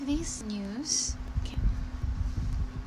today's news.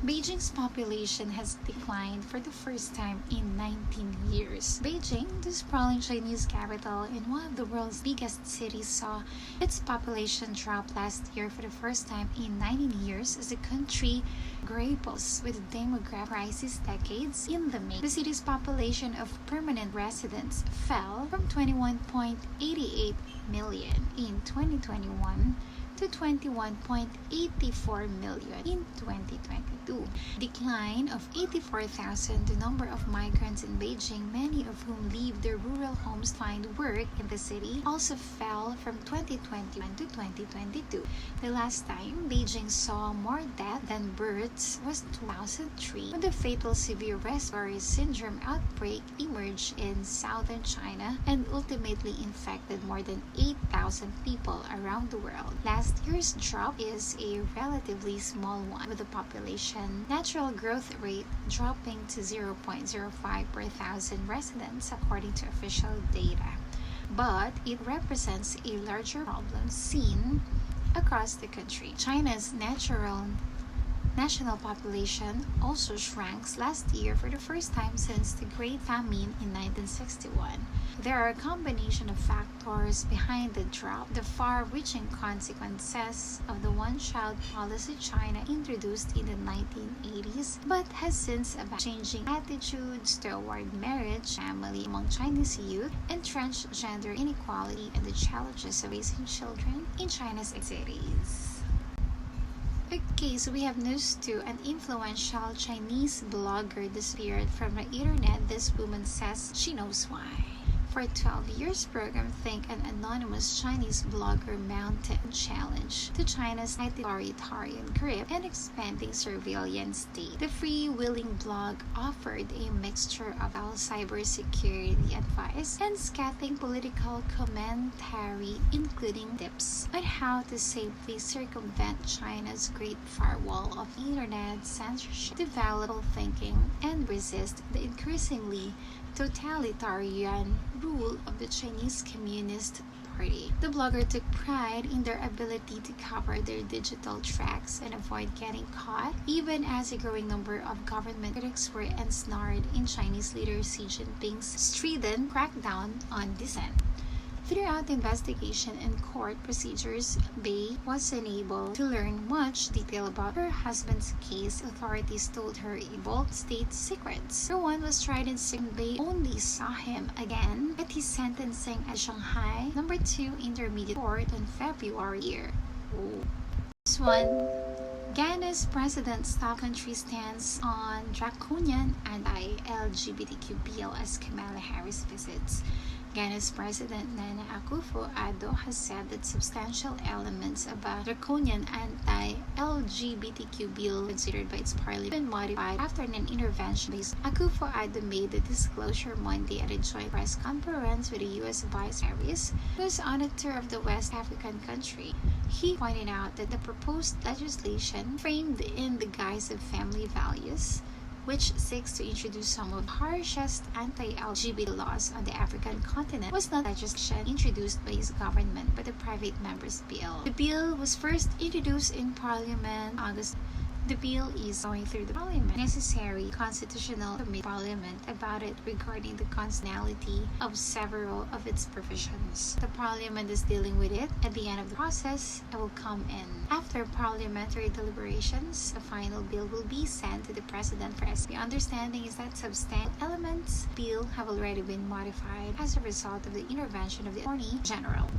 Beijing's population has declined for the first time in 19 years. Beijing, the sprawling Chinese capital and one of the world's biggest cities, saw its population drop last year for the first time in 19 years as the country grapples with a demographic crisis decades in the making. The city's population of permanent residents fell from 21.88 million in 2021 to 21.84 million in 2022. Decline of 84,000 the number of migrants in Beijing, many of whom leave their rural homes to find work in the city, also fell from 2021 to 2022. The last time Beijing saw more death than births was 2003, when the fatal severe respiratory syndrome outbreak emerged in southern China and ultimately infected more than 8,000 people around the world. Last year's drop is a relatively small one, with the population natural growth rate dropping to 0.05 per thousand residents according to official data. But it represents a larger problem seen across the country. China's national population also shrank last year for the first time since the Great Famine in 1961. There are a combination of factors behind the drop, the far-reaching consequences of the one-child policy China introduced in the 1980s, but has since about changing attitudes toward marriage, family among Chinese youth, entrenched gender inequality, and the challenges of raising children in China's cities. Okay, so we have news too. An influential Chinese blogger disappeared from the internet. This woman says she knows why. For 12 years, program Think, an anonymous Chinese blogger mounted a challenge to China's authoritarian grip and expanding surveillance state. The freewheeling blog offered a mixture of cybersecurity advice and scathing political commentary, including tips on how to safely circumvent China's Great Firewall of internet censorship, develop thinking, and resist the increasingly totalitarian rule of the Chinese Communist Party. The blogger took pride in their ability to cover their digital tracks and avoid getting caught, even as a growing number of government critics were ensnared in Chinese leader Xi Jinping's strident crackdown on dissent. Throughout the investigation and court procedures, Bai was unable to learn much detail about her husband's case. Authorities told her evil state secrets. Number 1 was tried in Singapore. Bai only saw him again at his sentencing at Shanghai Number 2 Intermediate Court on February year. This one. Ghana's president's top country stance on draconian anti-LGBTQ bill as Kamala Harris visits. Ghana's President Nana Akufo-Addo has said that substantial elements of a draconian anti-LGBTQ bill considered by its parliament have been modified after an intervention. Akufo-Addo made the disclosure Monday at a joint press conference with the U.S. Vice Harris, who is on a tour of the West African country. He pointed out that the proposed legislation, framed in the guise of family values, which seeks to introduce some of the harshest anti-LGBT laws on the African continent, was not legislation introduced by his government but a private member's bill. The bill was first introduced in Parliament in August. The bill is going through the Parliament. Necessary constitutional Parliament about it regarding the constitutionality of several of its provisions. The Parliament is dealing with it. At the end of the process, it will come in. After parliamentary deliberations, the final bill will be sent to the President for The understanding is that substantial elements of the bill have already been modified as a result of the intervention of the Attorney General.